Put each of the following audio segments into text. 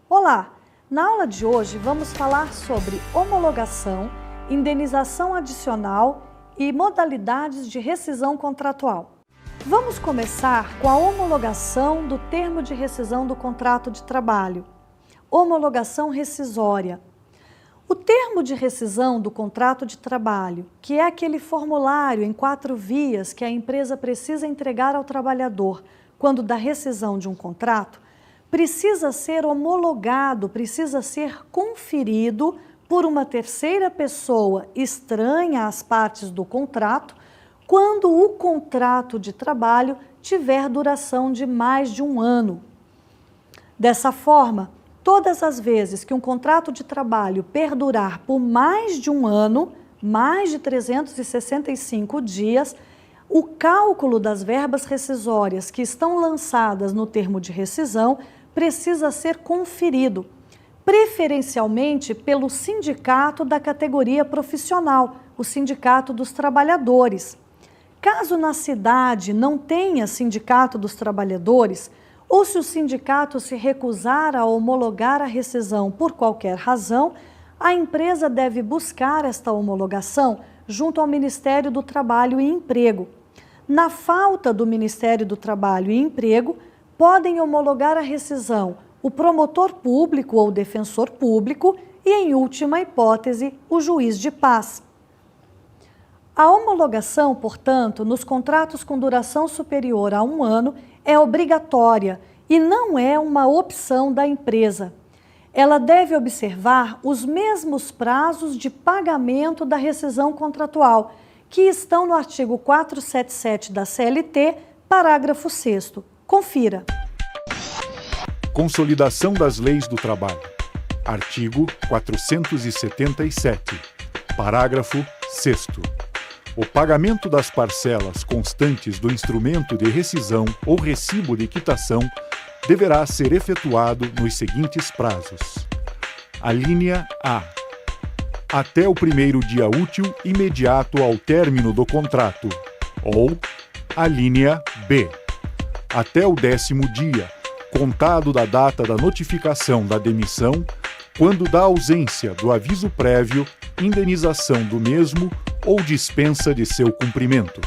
Olá! Na aula de hoje vamos falar sobre homologação, indenização adicional e modalidades de rescisão contratual. Vamos começar com a homologação do termo de rescisão do contrato de trabalho. Homologação rescisória. O termo de rescisão do contrato de trabalho, que é aquele formulário em 4 vias que a empresa precisa entregar ao trabalhador quando da rescisão de um contrato, precisa ser homologado, precisa ser conferido por uma terceira pessoa estranha às partes do contrato, quando o contrato de trabalho tiver duração de mais de 1 ano. Dessa forma, todas as vezes que um contrato de trabalho perdurar por mais de 1 ano, mais de 365 dias, o cálculo das verbas rescisórias que estão lançadas no termo de rescisão precisa ser conferido, preferencialmente pelo sindicato da categoria profissional, o Sindicato dos Trabalhadores. Caso na cidade não tenha Sindicato dos Trabalhadores, ou se o sindicato se recusar a homologar a rescisão por qualquer razão, a empresa deve buscar esta homologação junto ao Ministério do Trabalho e Emprego. Na falta do Ministério do Trabalho e Emprego, podem homologar a rescisão o promotor público ou defensor público e, em última hipótese, o juiz de paz. A homologação, portanto, nos contratos com duração superior a 1 ano é obrigatória e não é uma opção da empresa. Ela deve observar os mesmos prazos de pagamento da rescisão contratual, que estão no artigo 477 da CLT, parágrafo 6º. Confira. Consolidação das Leis do Trabalho. Artigo 477. Parágrafo 6º. O pagamento das parcelas constantes do instrumento de rescisão ou recibo de quitação deverá ser efetuado nos seguintes prazos. Alínea A. Até o primeiro dia útil imediato ao término do contrato, ou alínea B. Até o 10º dia, contado da data da notificação da demissão, quando da ausência do aviso prévio, indenização do mesmo ou dispensa de seu cumprimento.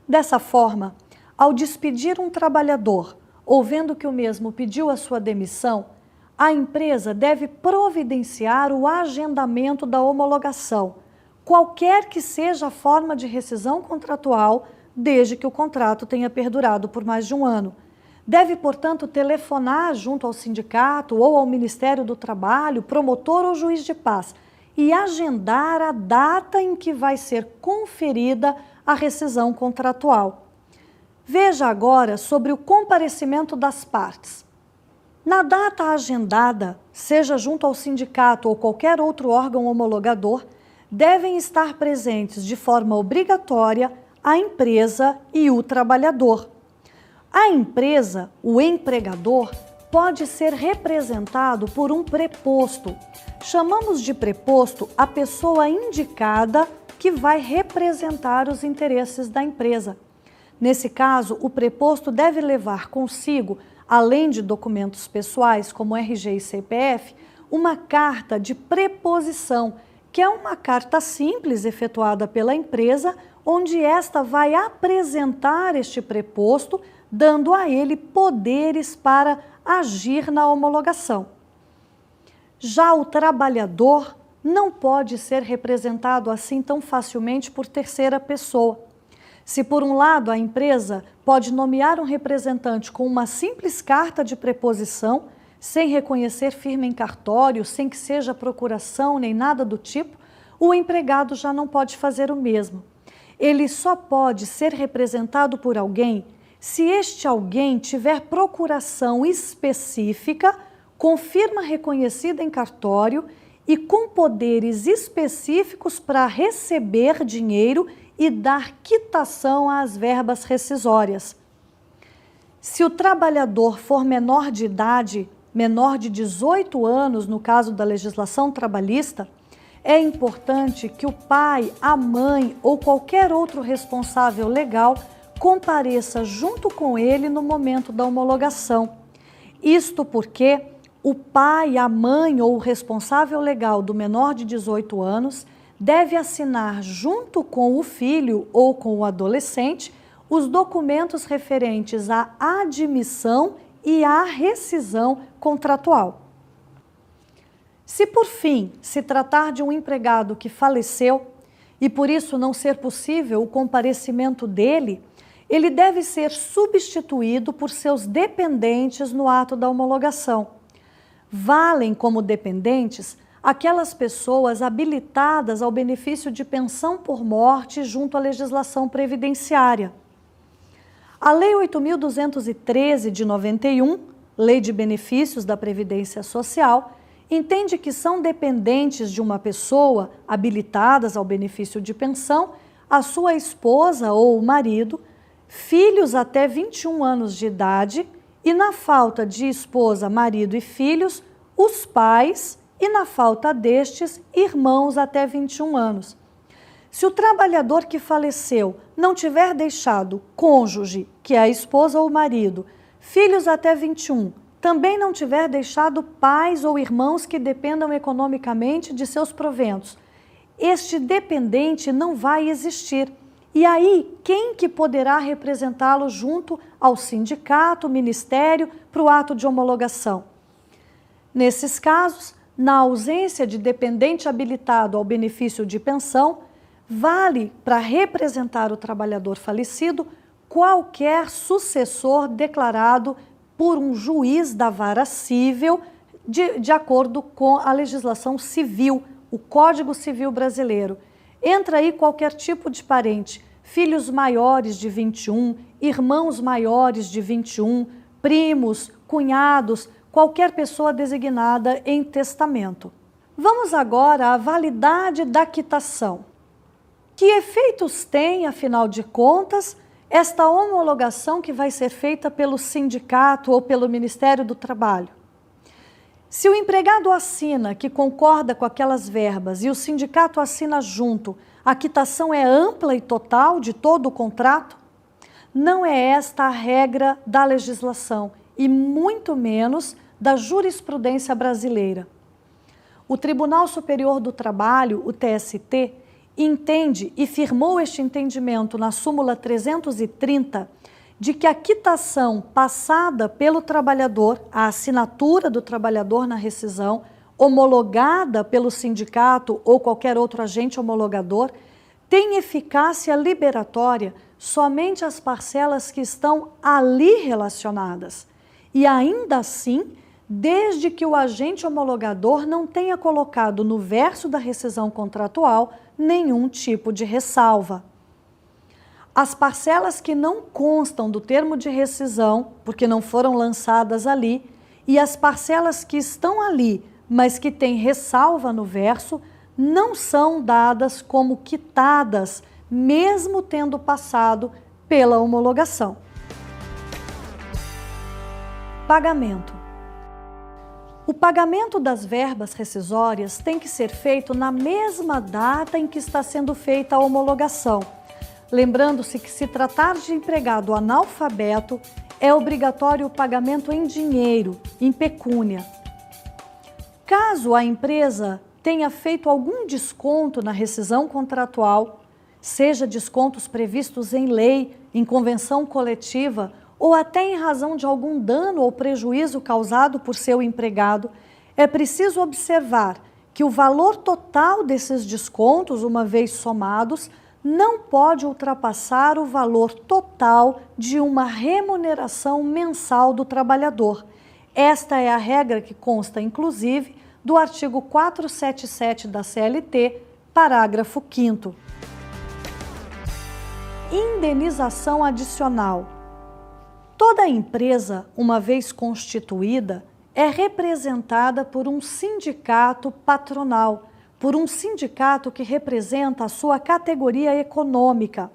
Dessa forma, ao despedir um trabalhador, ou vendo que o mesmo pediu a sua demissão, a empresa deve providenciar o agendamento da homologação, qualquer que seja a forma de rescisão contratual, desde que o contrato tenha perdurado por mais de 1 ano. Deve, portanto, telefonar junto ao sindicato ou ao Ministério do Trabalho, promotor ou juiz de paz, e agendar a data em que vai ser conferida a rescisão contratual. Veja agora sobre o comparecimento das partes. Na data agendada, seja junto ao sindicato ou qualquer outro órgão homologador, devem estar presentes de forma obrigatória a empresa e o trabalhador. A empresa, o empregador, pode ser representado por um preposto. Chamamos de preposto a pessoa indicada que vai representar os interesses da empresa. Nesse caso, o preposto deve levar consigo, além de documentos pessoais como RG e CPF, uma carta de preposição, que é uma carta simples efetuada pela empresa, onde esta vai apresentar este preposto, dando a ele poderes para agir na homologação. Já o trabalhador não pode ser representado assim tão facilmente por terceira pessoa. Se por um lado a empresa pode nomear um representante com uma simples carta de preposição, sem reconhecer firma em cartório, sem que seja procuração nem nada do tipo, o empregado já não pode fazer o mesmo. Ele só pode ser representado por alguém se este alguém tiver procuração específica, com firma reconhecida em cartório e com poderes específicos para receber dinheiro e dar quitação às verbas rescisórias. Se o trabalhador for menor de idade, menor de 18 anos, no caso da legislação trabalhista, é importante que o pai, a mãe ou qualquer outro responsável legal compareça junto com ele no momento da homologação. Isto porque o pai, a mãe ou o responsável legal do menor de 18 anos deve assinar junto com o filho ou com o adolescente os documentos referentes à admissão e à rescisão contratual. Se por fim se tratar de um empregado que faleceu e por isso não ser possível o comparecimento dele, ele deve ser substituído por seus dependentes no ato da homologação. Valem como dependentes aquelas pessoas habilitadas ao benefício de pensão por morte junto à legislação previdenciária. A Lei 8.213 de 91, Lei de Benefícios da Previdência Social, entende que são dependentes de uma pessoa habilitadas ao benefício de pensão a sua esposa ou marido, filhos até 21 anos de idade e, na falta de esposa, marido e filhos, os pais e, na falta destes, irmãos até 21 anos. Se o trabalhador que faleceu não tiver deixado cônjuge, que é a esposa ou o marido, filhos até 21, também não tiver deixado pais ou irmãos que dependam economicamente de seus proventos, este dependente não vai existir. E aí, quem que poderá representá-lo junto ao sindicato, ministério, para o ato de homologação? Nesses casos, na ausência de dependente habilitado ao benefício de pensão, vale para representar o trabalhador falecido qualquer sucessor declarado por um juiz da vara civil de acordo com a legislação civil, o Código Civil Brasileiro. Entra aí qualquer tipo de parente, filhos maiores de 21, irmãos maiores de 21, primos, cunhados, qualquer pessoa designada em testamento. Vamos agora à validade da quitação. Que efeitos tem, afinal de contas, esta homologação que vai ser feita pelo sindicato ou pelo Ministério do Trabalho? Se o empregado assina que concorda com aquelas verbas e o sindicato assina junto, a quitação é ampla e total de todo o contrato? Não é esta a regra da legislação e muito menos da jurisprudência brasileira. O Tribunal Superior do Trabalho, o TST, entende e firmou este entendimento na súmula 330 de que a quitação passada pelo trabalhador, a assinatura do trabalhador na rescisão, homologada pelo sindicato ou qualquer outro agente homologador, tem eficácia liberatória somente as parcelas que estão ali relacionadas. E ainda assim, desde que o agente homologador não tenha colocado no verso da rescisão contratual nenhum tipo de ressalva. As parcelas que não constam do termo de rescisão, porque não foram lançadas ali, e as parcelas que estão ali, mas que têm ressalva no verso, não são dadas como quitadas, mesmo tendo passado pela homologação. Pagamento. O pagamento das verbas rescisórias tem que ser feito na mesma data em que está sendo feita a homologação. Lembrando-se que, se tratar de empregado analfabeto, é obrigatório o pagamento em dinheiro, em pecúnia. Caso a empresa tenha feito algum desconto na rescisão contratual, seja descontos previstos em lei, em convenção coletiva, ou até em razão de algum dano ou prejuízo causado por seu empregado, é preciso observar que o valor total desses descontos, uma vez somados, não pode ultrapassar o valor total de uma remuneração mensal do trabalhador. Esta é a regra que consta, inclusive, do artigo 477 da CLT, parágrafo 5º. Indenização adicional. Toda empresa, uma vez constituída, é representada por um sindicato patronal, por um sindicato que representa a sua categoria econômica.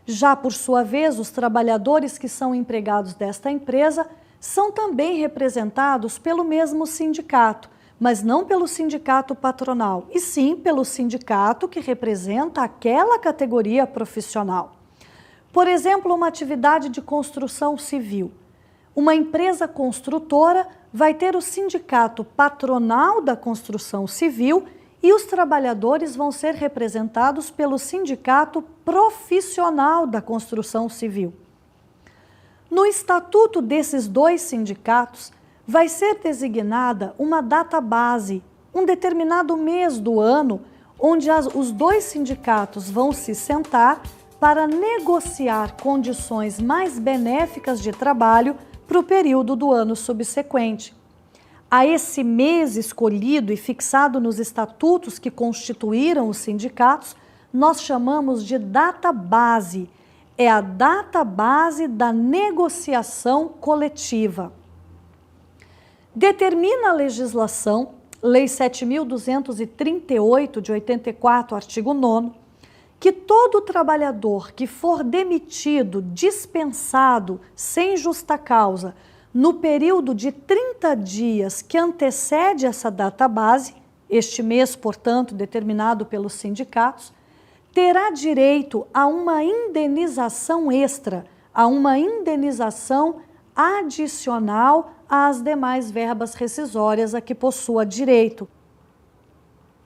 Já, por sua vez, os trabalhadores que são empregados desta empresa são também representados pelo mesmo sindicato, mas não pelo sindicato patronal, e sim pelo sindicato que representa aquela categoria profissional. Por exemplo, uma atividade de construção civil. Uma empresa construtora vai ter o sindicato patronal da construção civil e os trabalhadores vão ser representados pelo sindicato profissional da construção civil. No estatuto desses dois sindicatos, vai ser designada uma data base, um determinado mês do ano, onde os dois sindicatos vão se sentar para negociar condições mais benéficas de trabalho para o período do ano subsequente. A esse mês escolhido e fixado nos estatutos que constituíram os sindicatos, nós chamamos de data base. É a data base da negociação coletiva. Determina a legislação, Lei 7.238 de 84, artigo 9º, que todo trabalhador que for demitido, dispensado, sem justa causa, no período de 30 dias que antecede essa data base, este mês, portanto, determinado pelos sindicatos, terá direito a uma indenização extra, a uma indenização adicional às demais verbas rescisórias a que possua direito.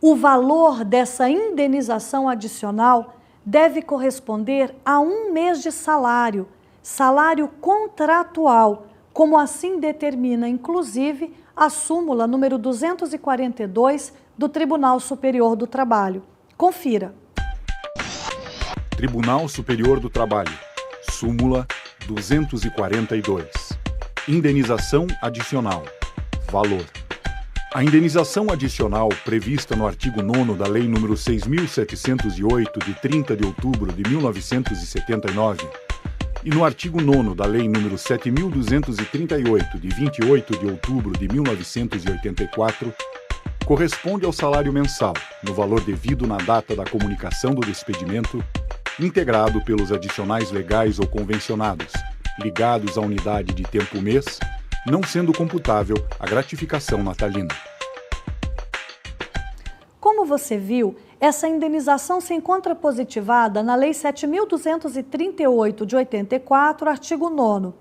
O valor dessa indenização adicional deve corresponder a um mês de salário, salário contratual, como assim determina, inclusive, a súmula número 242 do Tribunal Superior do Trabalho. Confira. Tribunal Superior do Trabalho, súmula 242. Indenização adicional. Valor. A indenização adicional prevista no artigo 9º da Lei nº 6.708, de 30 de outubro de 1979, e no artigo 9º da Lei nº 7.238, de 28 de outubro de 1984, corresponde ao salário mensal, no valor devido na data da comunicação do despedimento, integrado pelos adicionais legais ou convencionados, ligados à unidade de tempo mês, não sendo computável a gratificação natalina. Como você viu, essa indenização se encontra positivada na Lei 7.238 de 84, artigo 9º.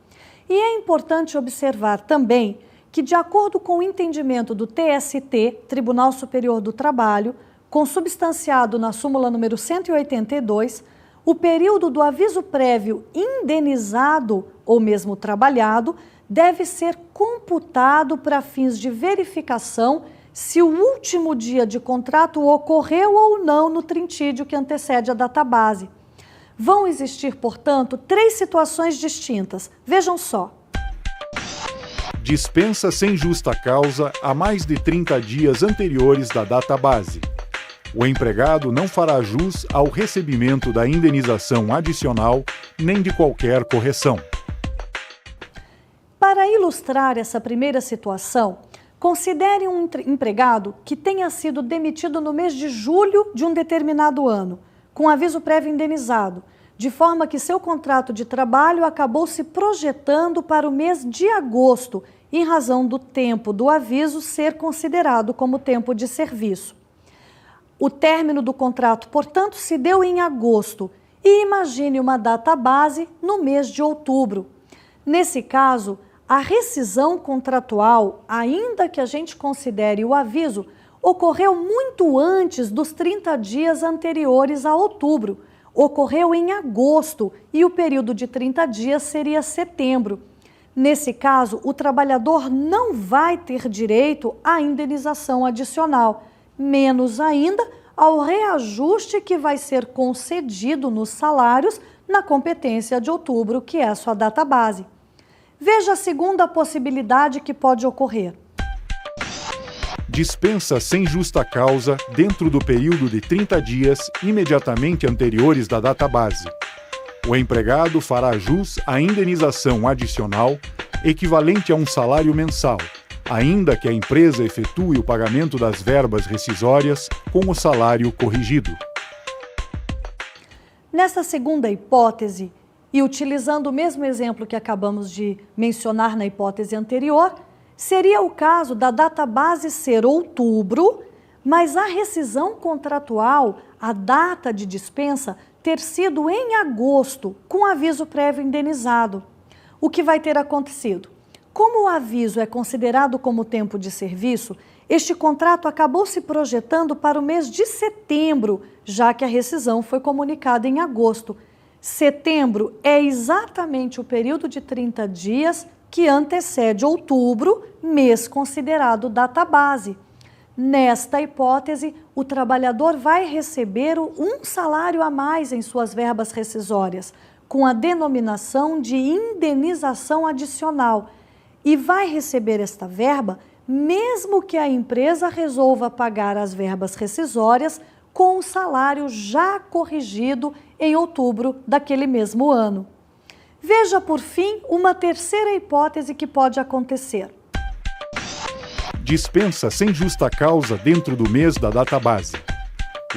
E é importante observar também que, de acordo com o entendimento do TST, Tribunal Superior do Trabalho, consubstanciado na súmula número 182, o período do aviso prévio indenizado ou mesmo trabalhado deve ser computado para fins de verificação se o último dia de contrato ocorreu ou não no trintídio que antecede a data base. Vão existir, portanto, 3 situações distintas. Vejam só. Dispensa sem justa causa a mais de 30 dias anteriores da data base. O empregado não fará jus ao recebimento da indenização adicional nem de qualquer correção. Para ilustrar essa primeira situação, considere um empregado que tenha sido demitido no mês de julho de um determinado ano, com aviso prévio indenizado, de forma que seu contrato de trabalho acabou se projetando para o mês de agosto, em razão do tempo do aviso ser considerado como tempo de serviço. O término do contrato, portanto, se deu em agosto e imagine uma data base no mês de outubro. Nesse caso, a rescisão contratual, ainda que a gente considere o aviso, ocorreu muito antes dos 30 dias anteriores a outubro. Ocorreu em agosto e o período de 30 dias seria setembro. Nesse caso, o trabalhador não vai ter direito à indenização adicional, menos ainda ao reajuste que vai ser concedido nos salários na competência de outubro, que é a sua data base. Veja a segunda possibilidade que pode ocorrer. Dispensa sem justa causa dentro do período de 30 dias imediatamente anteriores da data base. O empregado fará jus à indenização adicional equivalente a um salário mensal, ainda que a empresa efetue o pagamento das verbas rescisórias com o salário corrigido. Nessa segunda hipótese, e utilizando o mesmo exemplo que acabamos de mencionar na hipótese anterior, seria o caso da data base ser outubro, mas a rescisão contratual, a data de dispensa, ter sido em agosto, com aviso prévio indenizado. O que vai ter acontecido? Como o aviso é considerado como tempo de serviço, este contrato acabou se projetando para o mês de setembro, já que a rescisão foi comunicada em agosto. Setembro é exatamente o período de 30 dias que antecede outubro, mês considerado data base. Nesta hipótese, o trabalhador vai receber um salário a mais em suas verbas rescisórias, com a denominação de indenização adicional, e vai receber esta verba mesmo que a empresa resolva pagar as verbas rescisórias com o salário já corrigido em outubro daquele mesmo ano. Veja, por fim, uma terceira hipótese que pode acontecer. Dispensa sem justa causa dentro do mês da data base.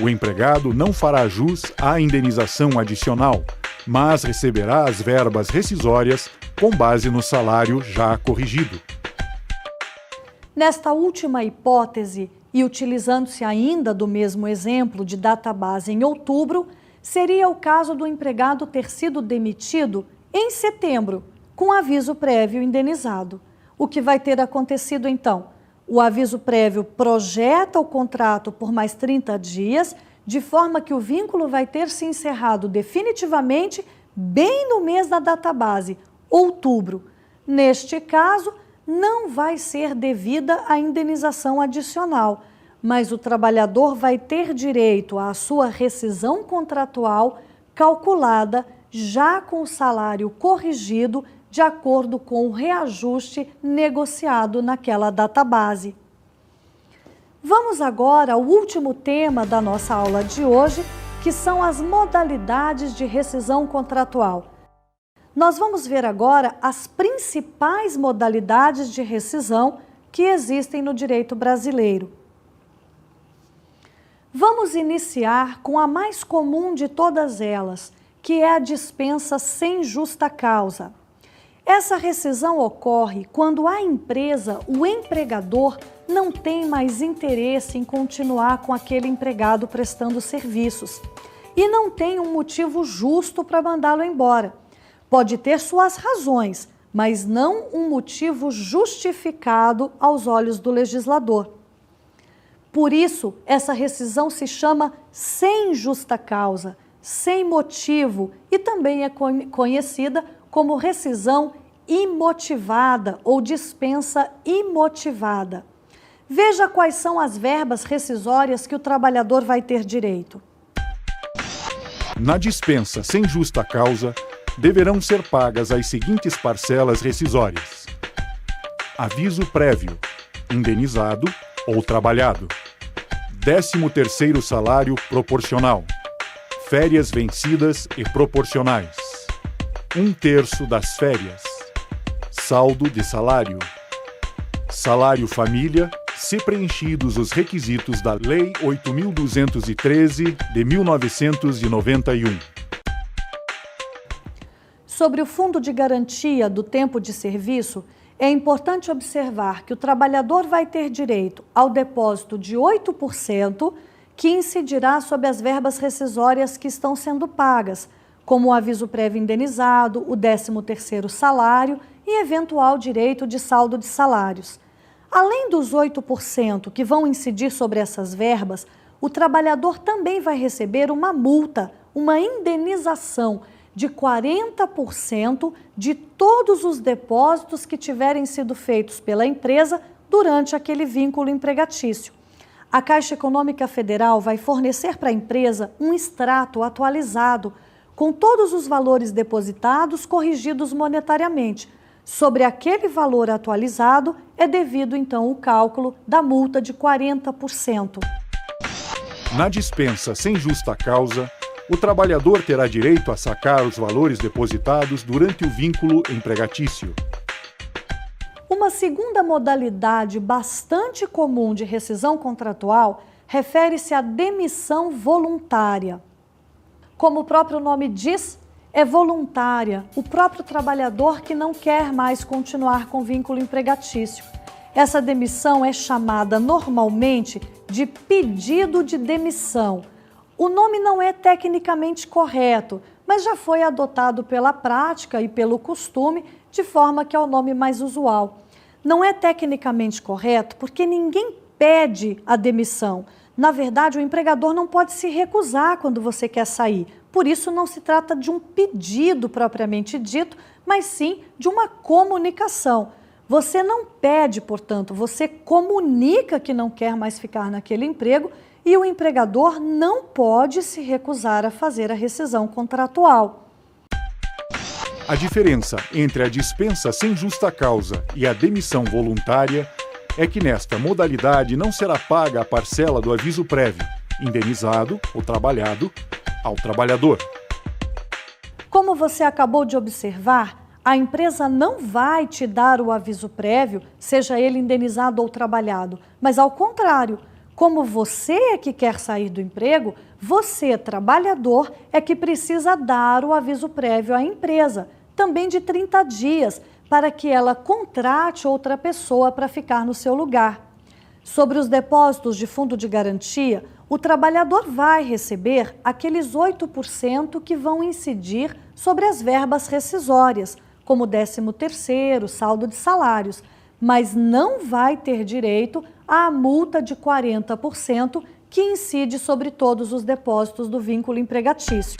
O empregado não fará jus à indenização adicional, mas receberá as verbas rescisórias com base no salário já corrigido. Nesta última hipótese, e utilizando-se ainda do mesmo exemplo de data base em outubro, seria o caso do empregado ter sido demitido em setembro, com aviso prévio indenizado. O que vai ter acontecido então? O aviso prévio projeta o contrato por mais 30 dias, de forma que o vínculo vai ter se encerrado definitivamente bem no mês da data base, outubro. Neste caso, não vai ser devida a indenização adicional, mas o trabalhador vai ter direito à sua rescisão contratual calculada já com o salário corrigido de acordo com o reajuste negociado naquela data base. Vamos agora ao último tema da nossa aula de hoje, que são as modalidades de rescisão contratual. Nós vamos ver agora as principais modalidades de rescisão que existem no direito brasileiro. Vamos iniciar com a mais comum de todas elas, que é a dispensa sem justa causa. Essa rescisão ocorre quando a empresa, o empregador, não tem mais interesse em continuar com aquele empregado prestando serviços e não tem um motivo justo para mandá-lo embora. Pode ter suas razões, mas não um motivo justificado aos olhos do legislador. Por isso, essa rescisão se chama sem justa causa, sem motivo, e também é conhecida como rescisão imotivada ou dispensa imotivada. Veja quais são as verbas rescisórias que o trabalhador vai ter direito. Na dispensa sem justa causa, deverão ser pagas as seguintes parcelas rescisórias: aviso prévio, indenizado ou trabalhado, 13º salário proporcional, férias vencidas e proporcionais, 1/3 das férias, saldo de salário, salário família, se preenchidos os requisitos da Lei 8.213 de 1991. Sobre o fundo de garantia do tempo de serviço, é importante observar que o trabalhador vai ter direito ao depósito de 8%, que incidirá sobre as verbas rescisórias que estão sendo pagas, como o aviso prévio indenizado, o 13º salário e eventual direito de saldo de salários. Além dos 8% que vão incidir sobre essas verbas, o trabalhador também vai receber uma multa, uma indenização de 40% de todos os depósitos que tiverem sido feitos pela empresa durante aquele vínculo empregatício. A Caixa Econômica Federal vai fornecer para a empresa um extrato atualizado com todos os valores depositados corrigidos monetariamente. Sobre aquele valor atualizado é devido então o cálculo da multa de 40%. Na dispensa sem justa causa, o trabalhador terá direito a sacar os valores depositados durante o vínculo empregatício. Uma segunda modalidade bastante comum de rescisão contratual refere-se à demissão voluntária. Como o próprio nome diz, é voluntária, o próprio trabalhador que não quer mais continuar com o vínculo empregatício. Essa demissão é chamada normalmente de pedido de demissão. O nome não é tecnicamente correto, mas já foi adotado pela prática e pelo costume de forma que é o nome mais usual. Não é tecnicamente correto porque ninguém pede a demissão. Na verdade, o empregador não pode se recusar quando você quer sair. Por isso, não se trata de um pedido propriamente dito, mas sim de uma comunicação. Você não pede, portanto, você comunica que não quer mais ficar naquele emprego e o empregador não pode se recusar a fazer a rescisão contratual. A diferença entre a dispensa sem justa causa e a demissão voluntária é que nesta modalidade não será paga a parcela do aviso prévio, indenizado ou trabalhado, ao trabalhador. Como você acabou de observar, a empresa não vai te dar o aviso prévio, seja ele indenizado ou trabalhado, mas ao contrário, como você é que quer sair do emprego, você, trabalhador, é que precisa dar o aviso prévio à empresa, também de 30 dias, para que ela contrate outra pessoa para ficar no seu lugar. Sobre os depósitos de fundo de garantia, o trabalhador vai receber aqueles 8% que vão incidir sobre as verbas rescisórias, como 13º, saldo de salários, mas não vai ter direito à multa de 40% que incide sobre todos os depósitos do vínculo empregatício.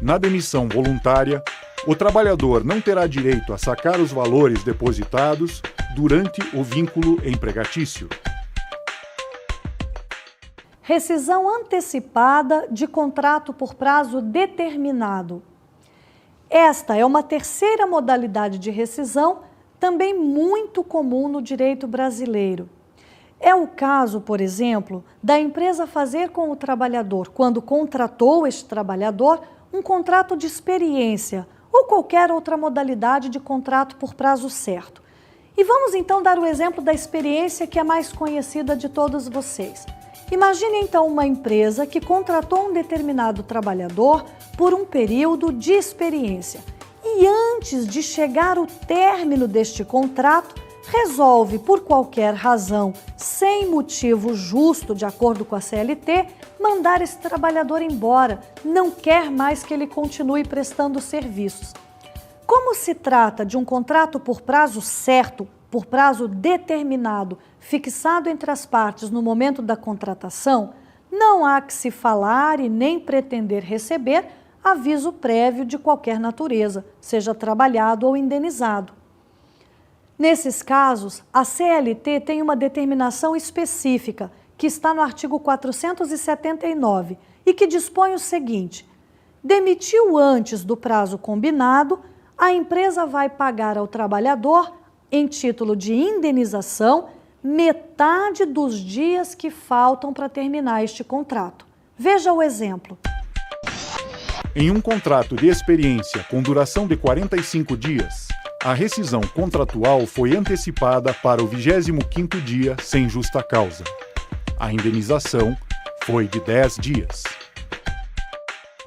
Na demissão voluntária, o trabalhador não terá direito a sacar os valores depositados durante o vínculo empregatício. Rescisão antecipada de contrato por prazo determinado. Esta é uma terceira modalidade de rescisão, também muito comum no direito brasileiro. É o caso, por exemplo, da empresa fazer com o trabalhador, quando contratou este trabalhador, um contrato de experiência ou qualquer outra modalidade de contrato por prazo certo. E vamos então dar o exemplo da experiência que é mais conhecida de todos vocês. Imagine então uma empresa que contratou um determinado trabalhador por um período de experiência e antes de chegar ao término deste contrato, resolve, por qualquer razão, sem motivo justo de acordo com a CLT, mandar esse trabalhador embora, não quer mais que ele continue prestando serviços. Como se trata de um contrato por prazo certo, por prazo determinado, fixado entre as partes no momento da contratação, não há que se falar e nem pretender receber aviso prévio de qualquer natureza, seja trabalhado ou indenizado. Nesses casos, a CLT tem uma determinação específica, que está no artigo 479, e que dispõe o seguinte: demitiu antes do prazo combinado, a empresa vai pagar ao trabalhador, em título de indenização, metade dos dias que faltam para terminar este contrato. Veja o exemplo. Em um contrato de experiência com duração de 45 dias, a rescisão contratual foi antecipada para o 25º dia sem justa causa. A indenização foi de 10 dias.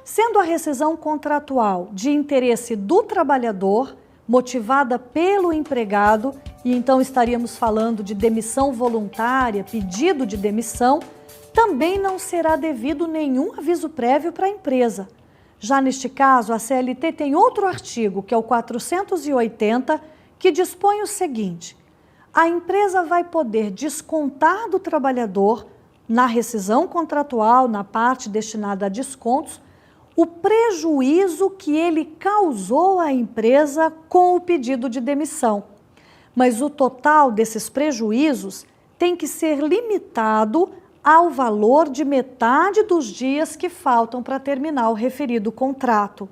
Sendo a rescisão contratual de interesse do trabalhador, motivada pelo empregado, e então estaríamos falando de demissão voluntária, pedido de demissão, também não será devido nenhum aviso prévio para a empresa. Já neste caso, a CLT tem outro artigo, que é o 480, que dispõe o seguinte: a empresa vai poder descontar do trabalhador, na rescisão contratual, na parte destinada a descontos, o prejuízo que ele causou à empresa com o pedido de demissão. Mas o total desses prejuízos tem que ser limitado ao valor de metade dos dias que faltam para terminar o referido contrato.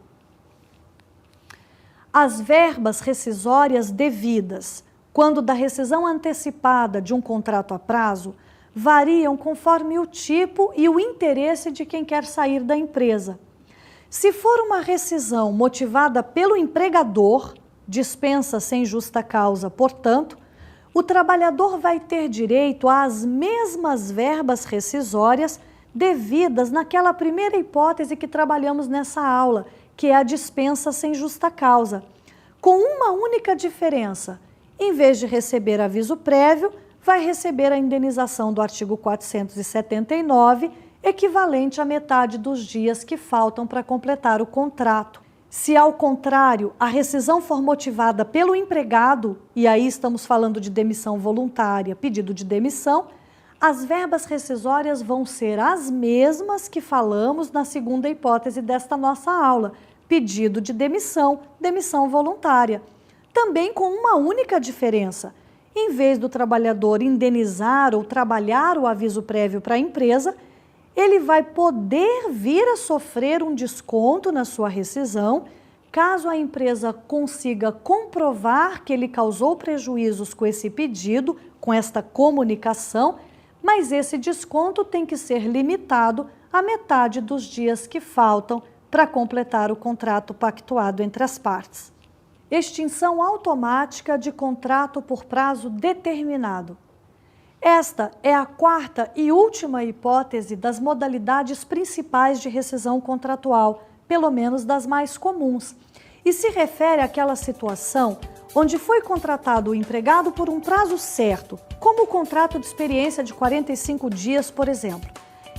As verbas rescisórias devidas, quando da rescisão antecipada de um contrato a prazo, variam conforme o tipo e o interesse de quem quer sair da empresa. Se for uma rescisão motivada pelo empregador, dispensa sem justa causa, portanto, o trabalhador vai ter direito às mesmas verbas rescisórias devidas naquela primeira hipótese que trabalhamos nessa aula, que é a dispensa sem justa causa, com uma única diferença: em vez de receber aviso prévio, vai receber a indenização do artigo 479, equivalente à metade dos dias que faltam para completar o contrato. Se, ao contrário, a rescisão for motivada pelo empregado, e aí estamos falando de demissão voluntária, pedido de demissão, as verbas rescisórias vão ser as mesmas que falamos na segunda hipótese desta nossa aula, pedido de demissão, demissão voluntária. Também com uma única diferença. Em vez do trabalhador indenizar ou trabalhar o aviso prévio para a empresa, ele vai poder vir a sofrer um desconto na sua rescisão, caso a empresa consiga comprovar que ele causou prejuízos com esse pedido, com esta comunicação, mas esse desconto tem que ser limitado à metade dos dias que faltam para completar o contrato pactuado entre as partes. Extinção automática de contrato por prazo determinado. Esta é a quarta e última hipótese das modalidades principais de rescisão contratual, pelo menos das mais comuns, e se refere àquela situação onde foi contratado o empregado por um prazo certo, como o contrato de experiência de 45 dias, por exemplo,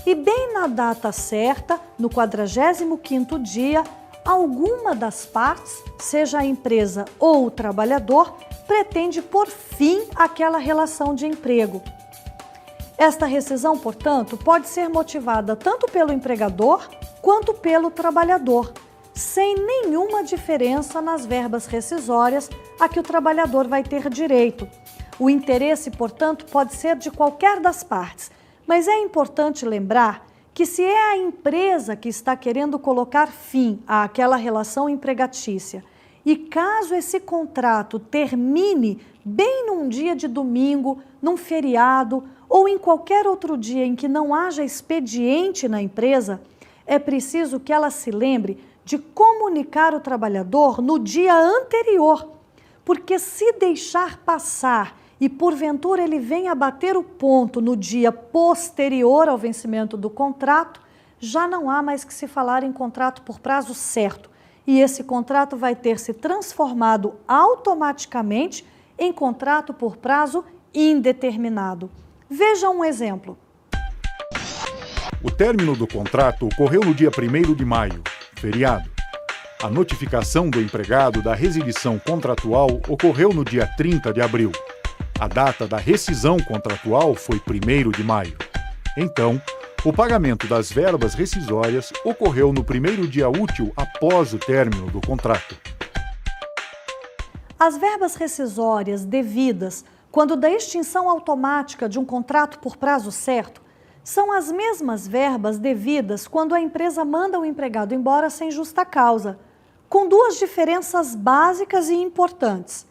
e bem na data certa, no 45º dia, alguma das partes, seja a empresa ou o trabalhador, pretende pôr fim àquela relação de emprego. Esta rescisão, portanto, pode ser motivada tanto pelo empregador quanto pelo trabalhador, sem nenhuma diferença nas verbas rescisórias a que o trabalhador vai ter direito. O interesse, portanto, pode ser de qualquer das partes, mas é importante lembrar que se é a empresa que está querendo colocar fim àquela relação empregatícia e caso esse contrato termine bem num dia de domingo, num feriado ou em qualquer outro dia em que não haja expediente na empresa, é preciso que ela se lembre de comunicar o trabalhador no dia anterior, porque se deixar passar e porventura ele venha a bater o ponto no dia posterior ao vencimento do contrato, já não há mais que se falar em contrato por prazo certo, e esse contrato vai ter se transformado automaticamente em contrato por prazo indeterminado. Veja um exemplo. O término do contrato ocorreu no dia 1º de maio, feriado. A notificação do empregado da resilição contratual ocorreu no dia 30 de abril. A data da rescisão contratual foi 1º de maio. Então, o pagamento das verbas rescisórias ocorreu no primeiro dia útil após o término do contrato. As verbas rescisórias devidas quando da extinção automática de um contrato por prazo certo são as mesmas verbas devidas quando a empresa manda o empregado embora sem justa causa, com duas diferenças básicas e importantes.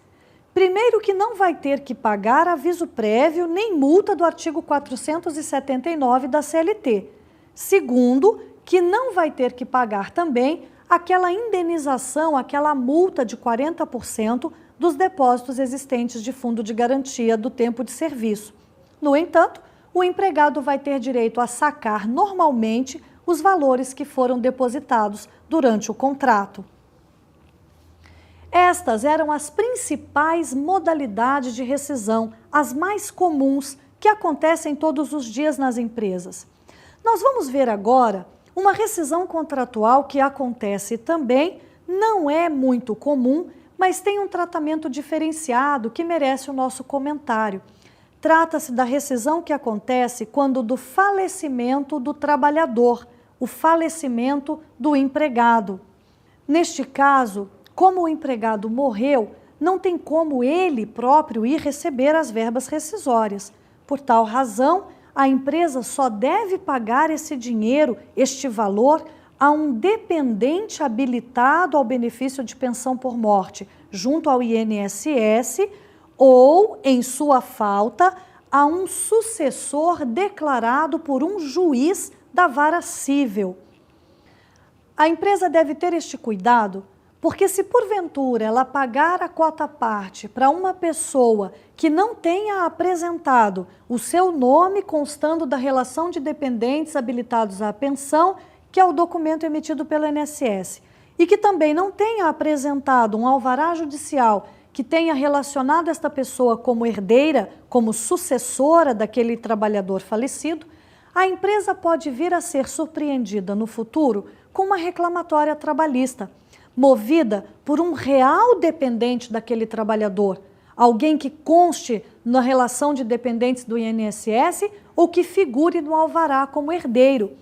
Primeiro, que não vai ter que pagar aviso prévio nem multa do artigo 479 da CLT. Segundo, que não vai ter que pagar também aquela indenização, aquela multa de 40% dos depósitos existentes de fundo de garantia do tempo de serviço. No entanto, o empregado vai ter direito a sacar normalmente os valores que foram depositados durante o contrato. Estas eram as principais modalidades de rescisão, as mais comuns, que acontecem todos os dias nas empresas. Nós vamos ver agora uma rescisão contratual que acontece também, não é muito comum, mas tem um tratamento diferenciado que merece o nosso comentário. Trata-se da rescisão que acontece quando do falecimento do trabalhador, o falecimento do empregado. Neste caso, como o empregado morreu, não tem como ele próprio ir receber as verbas rescisórias. Por tal razão, a empresa só deve pagar esse dinheiro, este valor, a um dependente habilitado ao benefício de pensão por morte, junto ao INSS, ou, em sua falta, a um sucessor declarado por um juiz da vara cível. A empresa deve ter este cuidado, porque se porventura ela pagar a quota-parte para uma pessoa que não tenha apresentado o seu nome constando da relação de dependentes habilitados à pensão, que é o documento emitido pelo INSS, e que também não tenha apresentado um alvará judicial que tenha relacionado esta pessoa como herdeira, como sucessora daquele trabalhador falecido, a empresa pode vir a ser surpreendida no futuro com uma reclamatória trabalhista, movida por um real dependente daquele trabalhador, alguém que conste na relação de dependentes do INSS ou que figure no alvará como herdeiro.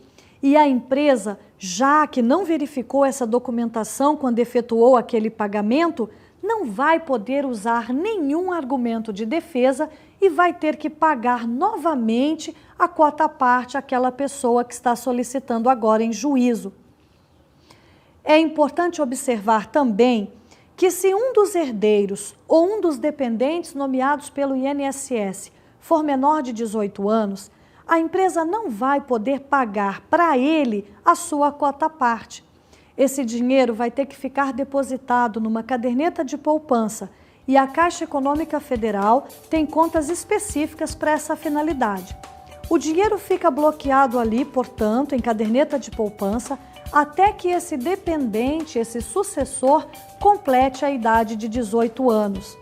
E a empresa, já que não verificou essa documentação quando efetuou aquele pagamento, não vai poder usar nenhum argumento de defesa e vai ter que pagar novamente a quota à parte àquela pessoa que está solicitando agora em juízo. É importante observar também que se um dos herdeiros ou um dos dependentes nomeados pelo INSS for menor de 18 anos, a empresa não vai poder pagar para ele a sua quota à parte. Esse dinheiro vai ter que ficar depositado numa caderneta de poupança e a Caixa Econômica Federal tem contas específicas para essa finalidade. O dinheiro fica bloqueado ali, portanto, em caderneta de poupança, até que esse dependente, esse sucessor, complete a idade de 18 anos.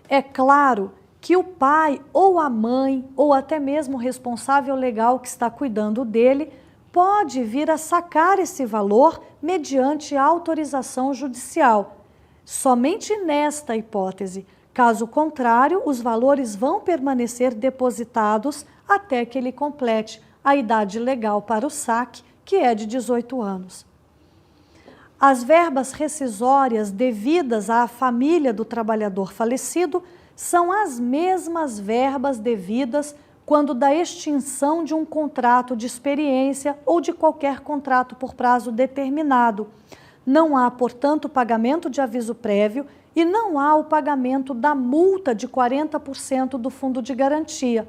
É claro que o pai ou a mãe, ou até mesmo o responsável legal que está cuidando dele, pode vir a sacar esse valor mediante autorização judicial. Somente nesta hipótese. Caso contrário, os valores vão permanecer depositados até que ele complete a idade legal para o saque, que é de 18 anos. As verbas rescisórias devidas à família do trabalhador falecido são as mesmas verbas devidas quando da extinção de um contrato de experiência ou de qualquer contrato por prazo determinado. Não há, portanto, pagamento de aviso prévio e não há o pagamento da multa de 40% do fundo de garantia.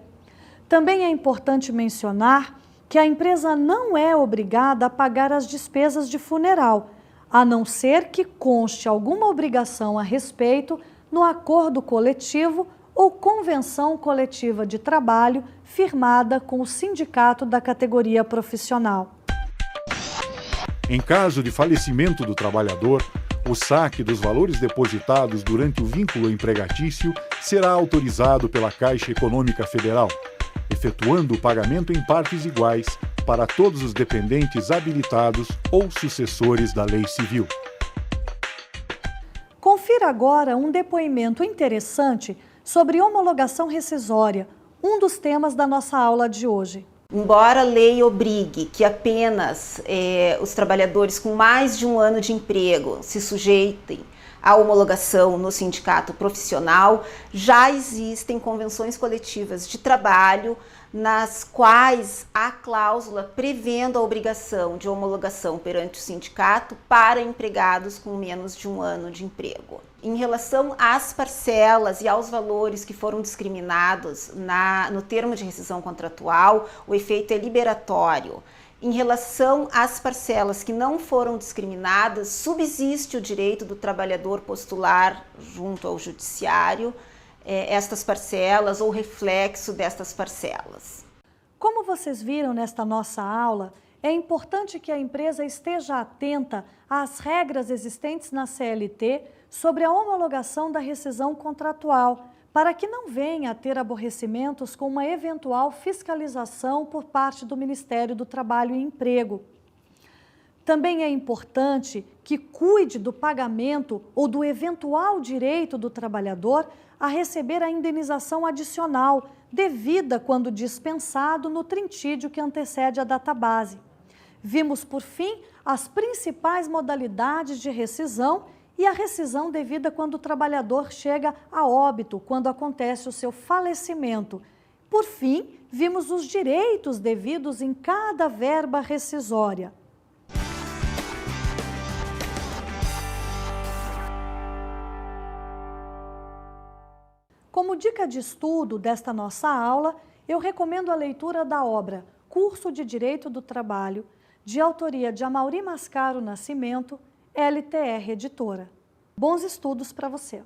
Também é importante mencionar que a empresa não é obrigada a pagar as despesas de funeral, a não ser que conste alguma obrigação a respeito no acordo coletivo ou convenção coletiva de trabalho firmada com o sindicato da categoria profissional. Em caso de falecimento do trabalhador, o saque dos valores depositados durante o vínculo empregatício será autorizado pela Caixa Econômica Federal, efetuando o pagamento em partes iguais para todos os dependentes habilitados ou sucessores da lei civil. Confira agora um depoimento interessante sobre homologação rescisória, um dos temas da nossa aula de hoje. Embora a lei obrigue que apenas os trabalhadores com mais de um ano de emprego se sujeitem à homologação no sindicato profissional, já existem convenções coletivas de trabalho nas quais há cláusula prevendo a obrigação de homologação perante o sindicato para empregados com menos de um ano de emprego. Em relação às parcelas e aos valores que foram discriminados no termo de rescisão contratual, o efeito é liberatório. Em relação às parcelas que não foram discriminadas, subsiste o direito do trabalhador postular junto ao judiciário estas parcelas ou reflexo destas parcelas. Como vocês viram nesta nossa aula, é importante que a empresa esteja atenta às regras existentes na CLT sobre a homologação da rescisão contratual, para que não venha a ter aborrecimentos com uma eventual fiscalização por parte do Ministério do Trabalho e Emprego. Também é importante que cuide do pagamento ou do eventual direito do trabalhador a receber a indenização adicional, devida quando dispensado no trintídio que antecede a database. Vimos, por fim, as principais modalidades de rescisão e a rescisão devida quando o trabalhador chega a óbito, quando acontece o seu falecimento. Por fim, vimos os direitos devidos em cada verba rescisória. Como dica de estudo desta nossa aula, eu recomendo a leitura da obra Curso de Direito do Trabalho, de autoria de Amaury Mascaro Nascimento, LTR Editora. Bons estudos para você!